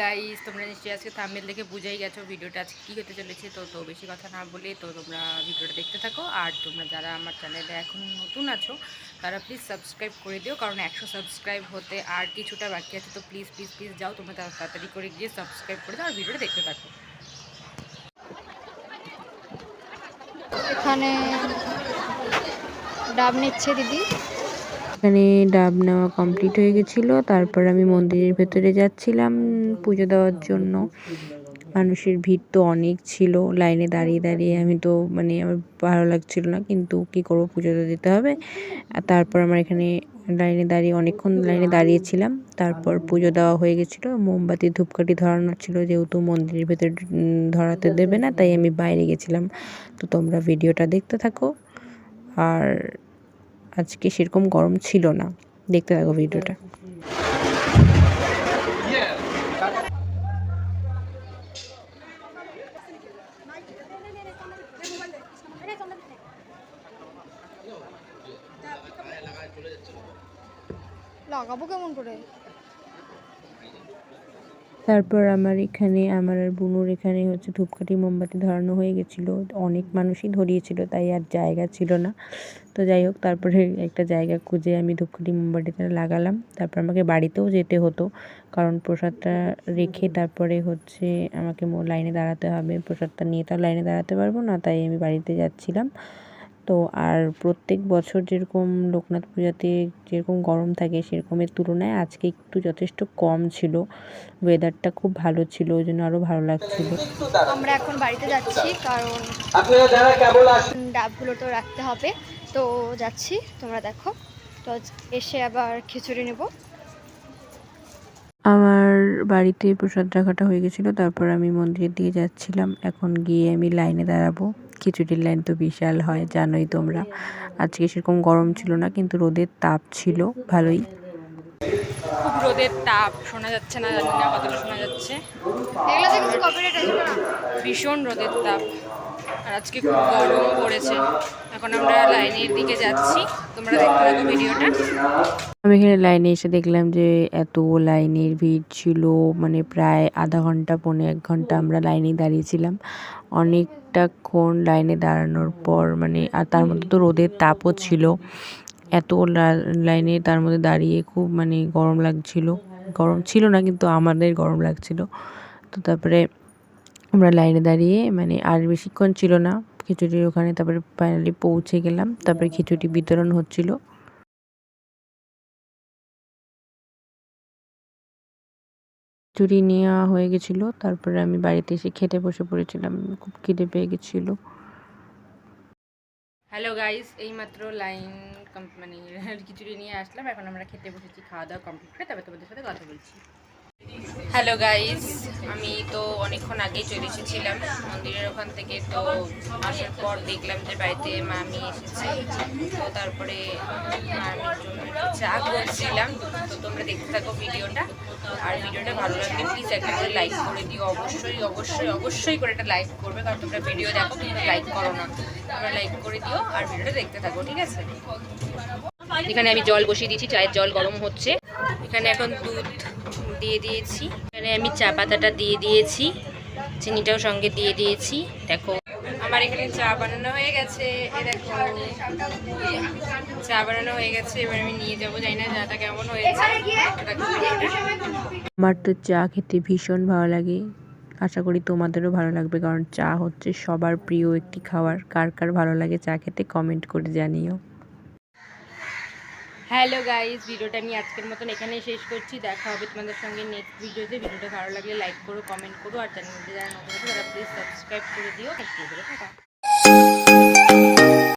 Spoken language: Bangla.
গাইস, তোমরা নিশ্চয়ই আজকে থাম্বনেল দেখে বুঝেই গেছো ভিডিওটা আজকে কী হতে চলেছে। তো বেশি কথা না বলে তো তোমরা ভিডিওটা দেখতে থাকো। আর তোমরা যারা আমার চ্যানেলে এখন নতুন আছো তারা প্লিজ সাবস্ক্রাইব করে দিও, কারণ 100 সাবস্ক্রাইব হতে আর কিছুটা বাকি আছে। তো প্লিজ প্লিজ প্লিজ যাও, তোমরা তাড়াতাড়ি করে গিয়ে সাবস্ক্রাইব করে দাও আর ভিডিওটা দেখতে থাকো। এখানে ডাব নিচ্ছে দিদি। এখানে ডাব নেওয়া কমপ্লিট হয়ে গেছিলো। তারপর আমি মন্দিরের ভেতরে যাচ্ছিলাম পুজো দেওয়ার জন্য। মানুষের ভিড় তো অনেক ছিল, লাইনে দাঁড়িয়ে দাঁড়িয়ে আমি তো আমার ভালো লাগছিল না, কিন্তু কি করবো, পুজো তো দিতে হবে। আর তারপর আমার এখানে লাইনে দাঁড়িয়ে অনেকক্ষণ লাইনে দাঁড়িয়েছিলাম। তারপর পুজো দেওয়া হয়ে গেছিলো, মোমবাতি ধূপকাঠি ধরানোর ছিল, যেহেতু মন্দিরের ভেতরে ধরাতে দেবে না, তাই আমি বাইরে গেছিলাম। তো তোমরা ভিডিওটা দেখতে থাকো। আর আজকে সেরকম গরম ছিল না, দেখতে থাকো ভিডিওটা। লাগাবো কেমন করে? তারপর আমার আর বুনুর এখানে ধূপকাঠি মোমবাতি ধরানো হয়ে গেছিলো। অনেক মানুষই ধরিয়েছিল, তাই আর জায়গা ছিল না। তো যাই হোক, তারপরে একটা জায়গা খুঁজে আমি ধূপকাঠি মোমবাতিটা লাগালাম। তারপর আমাকে বাড়িতেও যেতে হতো, কারণ প্রসাদটা রেখে তারপরে আমাকে লাইনে দাঁড়াতে হবে। প্রসাদটা নিয়ে তো লাইনে দাঁড়াতে পারবো না, তাই আমি বাড়িতে যাচ্ছিলাম। তো আর প্রত্যেক বছর যেরকম লোকনাথ পূজাতে যেরকম গরম থাকে, সেরকমের তুলনায় আজকে একটু যথেষ্ট কম ছিল। ওয়েদারটা খুব ভালো ছিল, ওই জন্য আরও ভালো লাগছিল। আমরা এখন বাড়িতে যাচ্ছি, কারণ ডাবগুলো তো রাখতে হবে। তো যাচ্ছি, তোমরা দেখো। তো এসে আবার খিচুড়ি নেব। আমার বাড়িতে প্রসাদ রাখাটা হয়ে গেছিলো। তারপর আমি মন্দিরের দিকে যাচ্ছিলাম। এখন গিয়ে আমি লাইনে দাঁড়াবো। খিচুড়ির লাইন তো বিশাল হয়, জানোই তোমরা। আজকে সেরকম গরম ছিল না, কিন্তু রোদের তাপ ছিল ভালোই। খুব রোদের তাপ, শোনা যাচ্ছে না, জানি না কতটা শোনা যাচ্ছে। ভীষণ রোদের তাপ, আর আজকে খুব গরম পড়েছে। এখন আমরা লাইনের দিকে যাচ্ছি, তোমরা দেখতে থাকো ভিডিওটা। আমি এখানে লাইনে এসে দেখলাম যে এত লাইনের ভিড় ছিল, প্রায় আধা ঘন্টা পৌনে 1 ঘন্টা আমরা লাইনে দাঁড়িয়েছিলাম। অনেকটাক্ষণ লাইনে দাঁড়ানোর পর আর তার মধ্যে তো রোদের তাপও ছিল। এত লাইনে তার মধ্যে দাঁড়িয়ে খুব গরম লাগছিল। গরম ছিল না, কিন্তু আমাদের গরম লাগছিল। তো তারপরে আমরা লাইনে দাঁড়িয়ে আর বেশিক্ষণ ছিল না খিচুড়ির ওখানে। তারপরে ফাইনালি পৌঁছে গেলাম। তারপরে খিচুড়ি বিতরণ হচ্ছিল। খিচুড়ি নেওয়া হয়ে গেছিলো। তারপরে আমি বাড়িতে এসে খেতে বসে পড়েছিলাম, খুব খিদে পেয়ে গেছিলো। হ্যালো গাইস, এইমাত্র লাইন খিচুড়ি নিয়ে আসলাম। এখন আমরা খেতে বসেছি, খাওয়া দাওয়া কমপ্লিট করে তবে তোমাদের সাথে কথা বলছি। হ্যালো গাইস, আমি তো অনেকক্ষণ আগেই চলে এসেছিলাম মন্দিরের ওখান থেকে। তো আসার পর দেখলাম যে বাড়িতে মামি এসেছে। তো তারপরে মামির জন্য চা করছিলাম। তো তোমরা দেখতে থাকো ভিডিওটা। আর ভিডিওটা ভালো লাগলে প্লিজ একটা করে লাইক করে দিও। অবশ্যই অবশ্যই অবশ্যই করে একটা লাইক করবে, কারণ তোমরা ভিডিও দেখো কিন্তু লাইক করো না। তোমরা লাইক করে দিও আর ভিডিওটা দেখতে থাকো, ঠিক আছে? এখানে আমি জল বসিয়ে দিয়েছি, চায়ের জল গরম হচ্ছে। এখানে এখন দুধ দিয়ে দিয়েছি, এখানে আমি চা পাতাটা দিয়ে দিয়েছি, চিনিটাও সঙ্গে দিয়ে দিয়েছি। দেখো আমার এখানে চা বানানো হয়ে গেছে। দেখো চা বানানো হয়ে গেছে, এবার আমি নিয়ে যাবো। জানি না চাটা কেমন হয়েছে। আমার তো চা খেতে ভীষণ ভালো লাগে, আশা করি তোমাদেরও ভালো লাগবে, কারণ চা হচ্ছে সবার প্রিয় একটি খাবার। কার কার ভালো লাগে চা খেতে, কমেন্ট করে জানিও। হ্যালো গাইস, ভিডিওটা আমি আজকের মতন এখানেই শেষ করছি। দেখা হবে তোমাদের সঙ্গে নেক্সট ভিডিওতে। ভিডিওটা ভালো লাগলে লাইক করো, কমেন্ট করো, আর চ্যানেলটা যারা নতুন আছে তারা প্লিজ সাবস্ক্রাইব করে দিও।